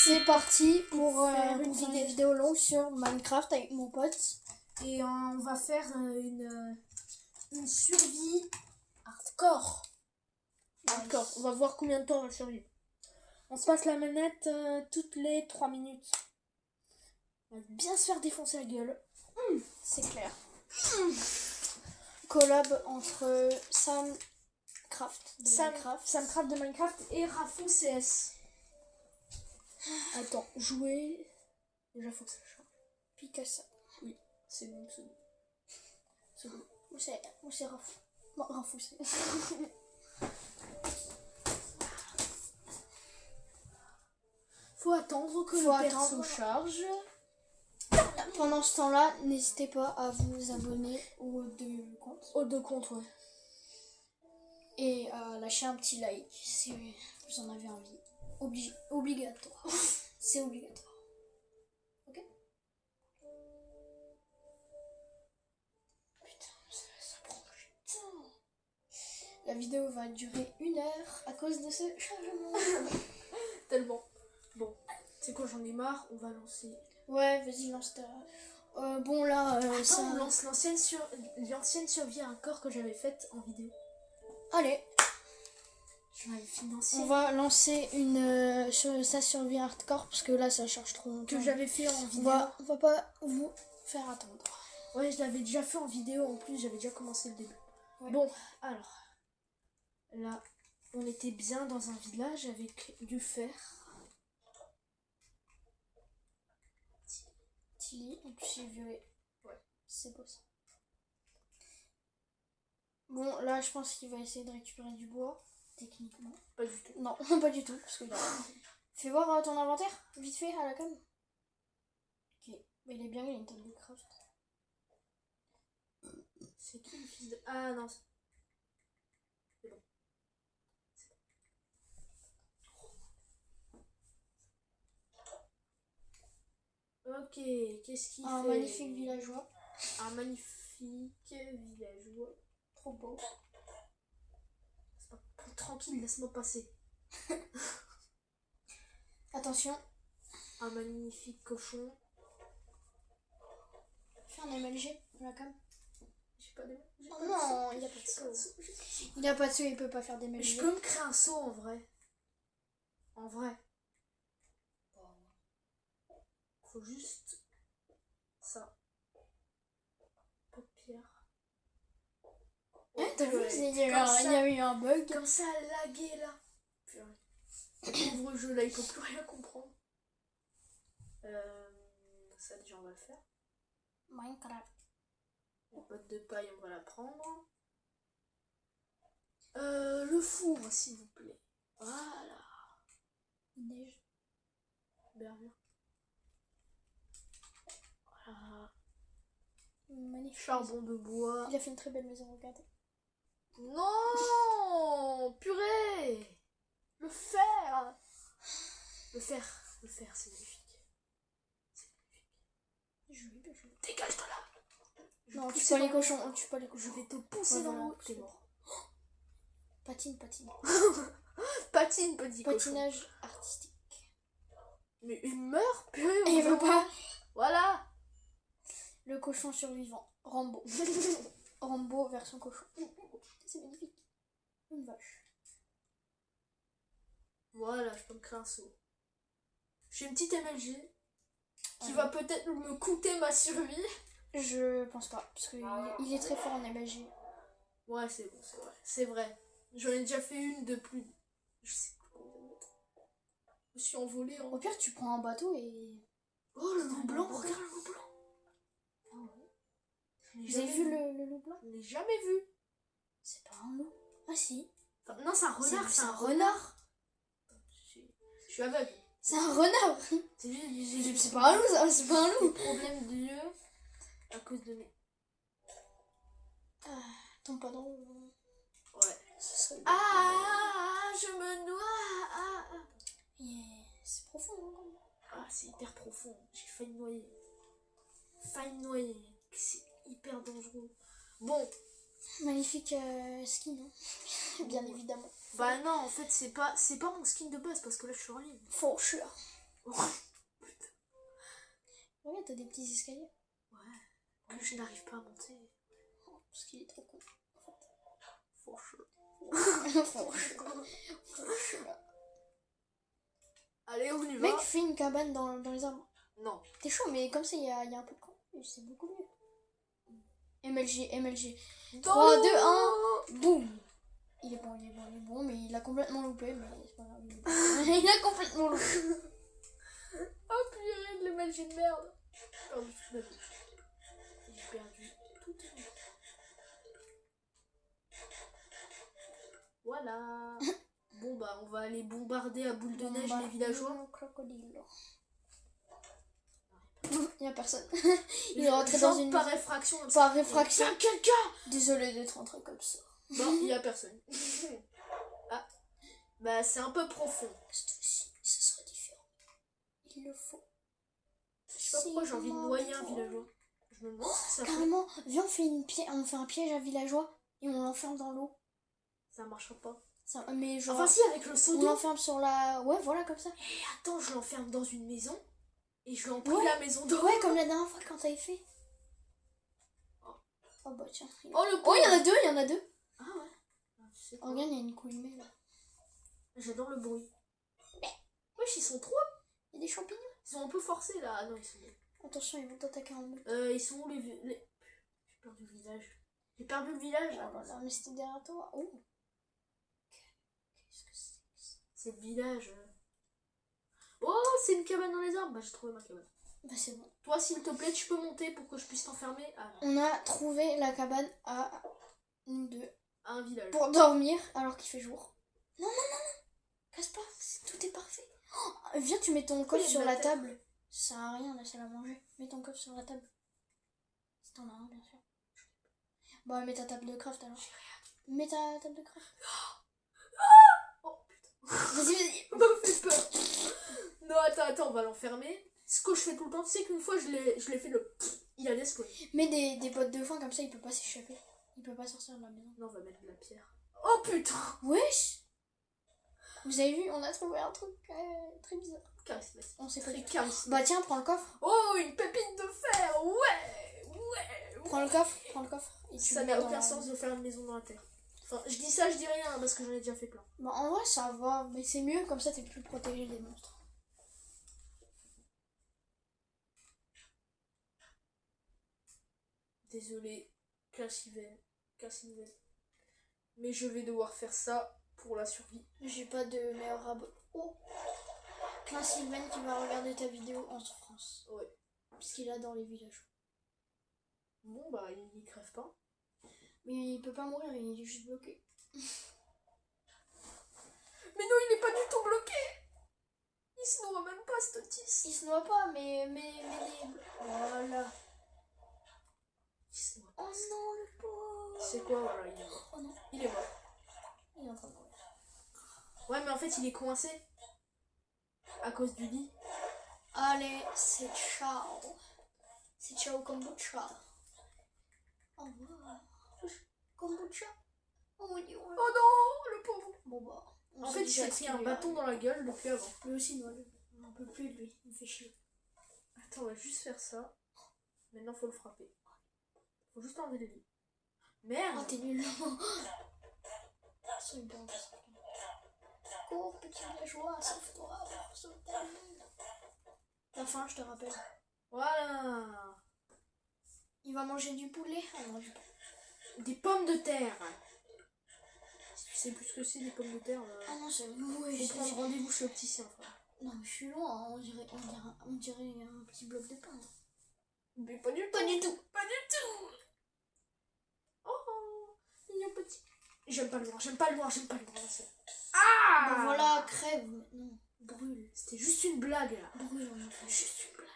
C'est parti pour faire une une vidéo longue sur Minecraft avec mon pote. Et on va faire une survie hardcore. Hardcore. On va voir combien de temps on va survivre. On se passe la manette toutes les 3 minutes. On va bien se faire défoncer la gueule. C'est clair. Collab entre Samcraft Samcraft de Minecraft et Rafou CS. Attends, jouer. Déjà faut que ça change. Picasa. Oui, c'est bon, c'est bon. C'est bon. Ou c'est Rafou. Bon, Rafou c'est. Faut attendre que le perso charge. Pendant ce temps-là, n'hésitez pas à vous abonner aux deux comptes. Aux deux comptes, ouais. Et à lâcher un petit like si vous en avez envie. Obligatoire. C'est obligatoire. Ok? Putain, ça prend du temps. La vidéo va durer 1 heure à cause de ce chargement. Tellement. Bon, c'est quoi, j'en ai marre, on va lancer. Ouais, vas-y, lance ta. Bon, là, Attends, ça. on lance l'ancienne survie à un corps que j'avais faite en vidéo. Allez, Je l'avais financé. on va lancer sa survie hardcore parce que là, ça charge trop longtemps. Que j'avais fait en vidéo. On va pas vous faire attendre. Ouais, je l'avais déjà fait en vidéo en plus, j'avais déjà commencé le début. Ouais. Bon, alors. Là, on était bien dans un village avec du fer. Tilly, en plus c'est violet. Ouais. C'est beau ça. Bon, là, je pense qu'il va essayer de récupérer du bois. Techniquement. Pas du tout. Non, pas du tout. Parce que fais voir ton inventaire, vite fait, à la cam. Ok. Mais il est bien, il a une table de craft. C'est qui le fils de... Ah non, c'est bon. Ok, qu'est-ce qu'il fait? Un magnifique villageois. Un magnifique villageois. Trop beau. C'est pas... Tranquille, laisse-moi passer. Attention, Un magnifique cochon. fais un MLG à la cam. J'ai pas de... Oh non, il a pas de saut. Il a pas de saut, il peut pas faire des MLG. Je peux me créer un saut en vrai. En vrai. Faut juste ça. Pas de pierre. Ouais, t'as vu, Ouais, il y a eu un bug. comme ça a lagué là. Purée. Le pauvre jeu là, il peut plus rien comprendre. Ça déjà on va le faire. Minecraft. La botte de paille on va la prendre. Le four s'il vous plaît. Voilà. Il neige. Bien. Voilà. Magnifique. Charbon de bois. Il a fait une très belle maison, regarde. Non, purée. Le fer. Le fer, c'est magnifique. C'est magnifique. Dégage-toi là. Non, tu pas les cochons, tu pas les Je cochons. vais te pousser dans l'eau. T'es mort. Patine. Patine, petit cochon. Patinage artistique. Mais il meurt, purée. Et il veut pas. Voilà. Le cochon survivant. Rambo. Rambo version cochon. C'est magnifique. Une vache. Voilà, je peux me créer un saut. J'ai une petite MLG qui va peut-être me coûter ma survie. Je pense pas, parce qu'il est très fort en MLG. Ouais, c'est bon, c'est vrai. C'est vrai. J'en ai déjà fait une de plus. Je sais plus combien de mètres. Je me suis envolée en. Au pire, tu prends un bateau et. Oh, le loup blanc, regarde le loup blanc. Ah ouais. Vous Vous avez vu le loup blanc? Je l'ai jamais vu. C'est pas un loup. Ah si. Enfin, non, c'est un renard. C'est un renard. Je suis aveugle. C'est un renard. C'est pas un loup, ça. C'est pas un loup. Problème d'yeux à cause de mes. Tombe pas dans le. Ouais. C'est Je me noie. C'est profond. Hein. Ah, c'est hyper profond. J'ai failli noyer. C'est hyper dangereux. Bon. Magnifique skin, hein. Bien évidemment. Bah non, en fait, c'est pas mon skin de base parce que là, je suis en ligne. For sure. Regarde, t'as des petits escaliers. Ouais. Que je n'arrive pas à monter. Parce qu'il est trop con. En fait. Fourche. Fourche, là. Allez, on y va. Mec, fais une cabane dans les arbres. Non. T'es chaud, mais comme ça, il y a un peu de camp. C'est beaucoup mieux. MLG. 3, 2, 1, boum. Il est bon, mais il a complètement loupé, mais c'est pas grave. Il a complètement loupé. Oh purée, le MLG de merde. Oh, j'ai perdu tout. Voilà. Bon bah, on va aller bombarder à boule de neige les villageois. Crocodile. Il y a personne. Il est rentré dans une... Par réfraction. Par réfraction. Il y a quelqu'un. Désolé d'être rentré comme ça. Bon, il y a personne. Ah. Bah, c'est un peu profond. Cette fois-ci, ça sera différent. Il le faut. Je sais pas pourquoi j'ai envie de noyer un villageois. Je me demande si ça fait... Carrément, viens, on fait un piège à villageois et on l'enferme dans l'eau. Ça marchera pas. Ça, mais genre, Enfin si, avec le seau on d'eau. l'enferme sur la... Ouais, voilà, comme ça. Et attends, je l'enferme dans une maison. Et je lui empile la maison d'eau. Ouais, comme la dernière fois quand t'avais fait. Oh bah tiens. Oh, le Oh, il y en a deux. Ah ouais. Ah, tu sais quoi. Regarde, il y a une coulimée là. J'adore le bruit. Wesh, ils sont trop. Il y a des champignons. Ils sont un peu forcés là. Ah non, ils sont... Attention, ils vont t'attaquer en deux. Ils sont où les... J'ai perdu le village. J'ai perdu le village. Oh là là, mais c'était derrière toi. Oh. Qu'est-ce que c'est que ça? C'est le village. Oh, c'est une cabane dans les arbres. Bah, j'ai trouvé ma cabane. Bah c'est bon. Toi, s'il te plaît, tu peux monter pour que je puisse t'enfermer. Ah non. On a trouvé la cabane à nous deux. À un village. Pour dormir alors qu'il fait jour. Non. Casse pas, tout est parfait. Oh, viens, tu mets ton coffre sur la table. Ça sert à rien, là, c'est à manger. Mets ton coffre sur la table. Si t'en as un, bien sûr. Bah, mets ta table de craft alors. Mets ta table de craft. Oh putain. Vas-y. Me fait peur. Non, attends, on va l'enfermer. Ce que je fais tout le temps, tu sais qu'une fois je l'ai fait le... Il a despawn. Mets des bottes de foin comme ça, il peut pas s'échapper. Il peut pas sortir de la maison. Non, on va mettre de la pierre. Oh putain. Wesh. Vous avez vu, on a trouvé un truc très bizarre. Charismatique. On sait pas Très du tout. charismatique. Bah tiens, prends le coffre. Oh, une pépite de fer. Ouais. Prends le coffre. Et tu Ça le mets n'a dans aucun la- sens de faire une maison dans la terre. Enfin, je dis ça, je dis rien, hein, parce que j'en ai déjà fait plein. Bah en vrai, ça va. Mais c'est mieux, comme ça t'es plus protégé des monstres. Désolé, Cassiven. Mais je vais devoir faire ça pour la survie. J'ai pas de meilleur rabot. Oh, Clin Sylvain qui va regarder ta vidéo en souffrance. Ouais. Parce qu'il adore les villages. Bon, bah, il crève pas. Mais il peut pas mourir, il est juste bloqué. Mais non, il est pas du tout bloqué. Il se noie même pas, ce Otis. Il se noie pas, mais voilà. Il se noie. Oh non, le pauvre. C'est quoi, voilà, il est mort. Oh non, Il est mort. il est en train de mourir. Ouais, mais en fait, il est coincé. À cause du lit. Allez, c'est ciao. C'est ciao kombucha. Au revoir. Kombucha. Oh mon dieu. Oh non, le pauvre. Bon bah. on En sait fait, il déjà s'est ce pris qui un lui bâton arrive. dans la gueule depuis avant. Lui aussi, moi, on n'en peut plus de lui. Il me fait chier. Attends, on va juste faire ça. Maintenant, faut le frapper. Faut juste enlever le lit. Merde. Oh, t'es nul. C'est bon. Cours, petit villageois, sauve-toi. Sauve ta vie. T'as faim, je te rappelle. Voilà. Il va manger du poulet. Ah non, du poulet. Des pommes de terre. Si tu sais plus ce que c'est, des pommes de terre, Ah non, c'est... Ouais, faut prendre rendez-vous chez l'opticien, frère. Non, mais je suis loin. Hein. On dirait un petit bloc de pain. Mais pas du tout. Pas du tout. Pas du tout. Oh, mignon petit. J'aime pas le noir. Ah Bah voilà, crève maintenant. Brûle. C'était juste une blague, là. Brûle, on a fait juste une blague.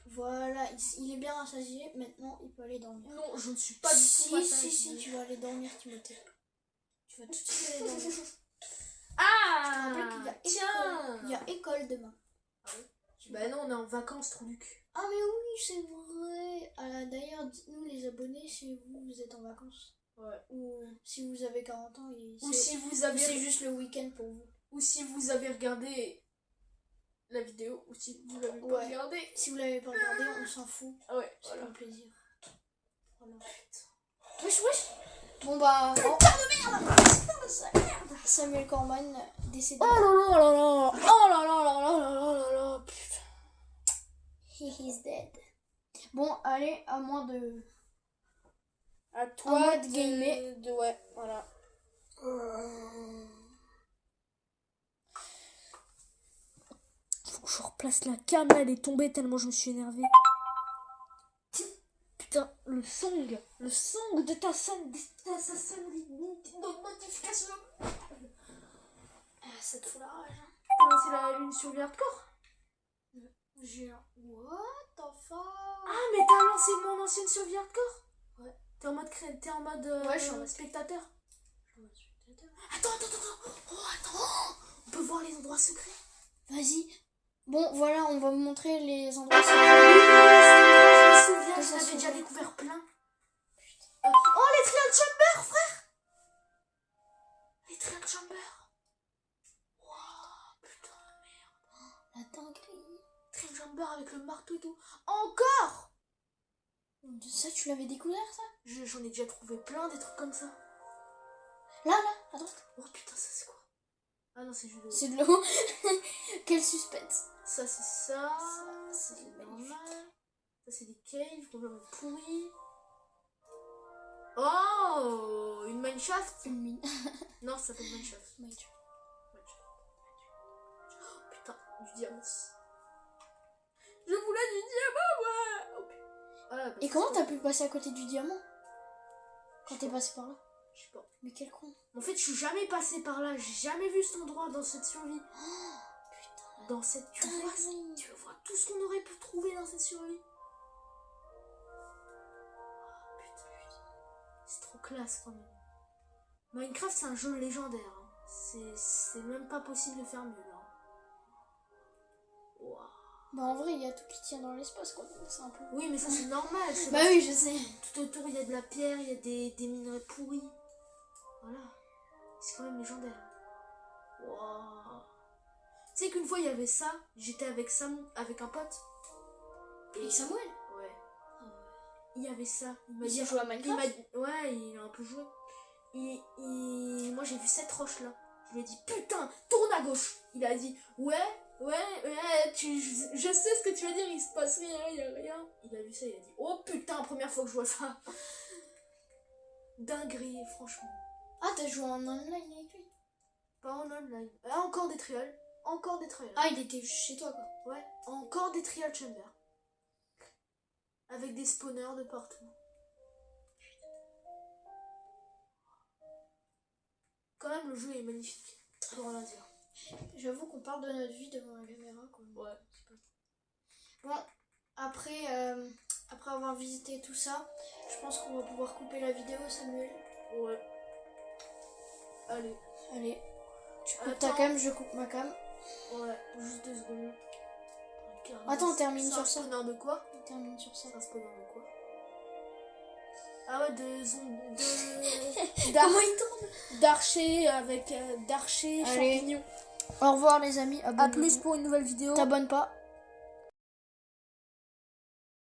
Voilà, il est bien rassasié. Maintenant, il peut aller dormir. Non, je ne suis pas du tout rassasiée. Si, tu vas aller dormir, Timothée. Tu vas tout de suite aller dormir. Je te Ah, rappelle qu'il y a tiens. école. Il y a école demain. Bah non, on est en vacances, trou du cul. Ah mais oui, c'est vrai. D'ailleurs, dites-nous les abonnés si vous êtes en vacances. Ouais. Ou si vous avez 40 ans et Ou si vous c'est avez... juste le week-end pour vous. Ou si vous avez regardé la vidéo, ou si vous l'avez pas Ouais. regardé. Si vous l'avez pas regardé, on s'en fout. Ah ouais, C'est voilà. un plaisir. Voilà. Wesh, wesh. Bon bah... Putain de merde. Samuel Corman, décédé. Oh là là là là. Oh là là là là là là là là. Putain. He is dead. Bon, allez, à moins de... À toi moi de gamer. Ouais, voilà. Faut que je replace la cam, là, elle est tombée tellement je me suis énervée. Putain, le song de ta scène de notification. Ça te fout la rage. Hein. T'as lancé la lune sur le hardcore? J'ai un... What the fuck? Ah, mais t'as lancé mon ancienne sur le hardcore? Ouais. T'es en mode Ouais, je suis en mode spectateur. spectateur. Attends. Oh, attends. On peut voir les endroits secrets. Vas-y. Bon, voilà, on va vous montrer les endroits secrets. Je me souviens, Que je ça l'avais soit déjà vrai. découvert plein. Oh, les trial chamber, frère. Les trial chamber. Waouh, putain de merde. La dinguerie. Trial chamber avec le marteau et tout. Encore. Ça, tu l'avais découvert, ça? J'en ai déjà trouvé plein, des trucs comme ça. Là, à droite. Oh putain, ça c'est quoi? Ah non, c'est juste de l'eau. C'est de l'eau. Quel suspense. Ça c'est ça. c'est C'est magnifique. normal. Ça c'est des caves complètement pourris. Oh, une mineshaft. Une mine. Non, ça s'appelle mineshaft. Minecraft. Oh putain, du diamant. Je voulais du diamant, ouais. Oh, putain. Ah, bah, Et ça, comment c'est t'as bon. pu passer à côté du diamant? Quand t'es passé par là? Je sais pas. Mais quel con. En fait, je suis jamais passé par là. J'ai jamais vu cet endroit dans cette survie. Putain. Dans cette... Tu vois tout ce qu'on aurait pu trouver dans cette survie. Oh, putain. C'est trop classe quand même. Minecraft, c'est un jeu légendaire. Hein. C'est même pas possible de faire mieux là. Waouh. Bah en vrai, il y a tout qui tient dans l'espace, quoi. C'est un peu... Oui, mais ça c'est normal. Bah oui, je sais. Tout autour, il y a de la pierre, il y a des minerais pourris. Voilà. C'est quand même légendaire. Waouh. Tu sais qu'une fois, il y avait ça. J'étais avec avec un pote. Et Samuel? Ouais. Il y avait ça. Il m'a Il dit... a joué à Minecraft? Ouais, il a un peu joué. Moi, j'ai vu cette roche-là. Je lui ai dit, putain, tourne à gauche. Il a dit, ouais, je sais ce que tu veux dire, il se passe rien, il y a rien. Il a vu ça, il a dit, oh putain, première fois que je vois ça. Dinguerie, franchement. Ah, t'as joué en online avec lui? Pas en online. Ah, encore des trials. Encore des trials. Ah, il était juste chez toi, quoi. Ouais, encore des trial chambers. Avec des spawners de partout. Quand même, le jeu est magnifique. Pour rien dire. J'avoue qu'on parle de notre vie devant la caméra, quoi. Ouais. Bon, après avoir visité tout ça, je pense qu'on va pouvoir couper la vidéo, Samuel. Ouais. Allez. Allez, tu coupes Attends. ta cam, je coupe ma cam. Ouais, juste 2 secondes. Attends, on termine C'est sur un ça. spawner de quoi? On termine sur ça. C'est un spawner de quoi? Ah ouais, de Comment il tourne? d'archer avec d'archer Allez. champignons. Au revoir les amis, A abonnez-vous. plus pour une nouvelle vidéo. T'abonnes pas.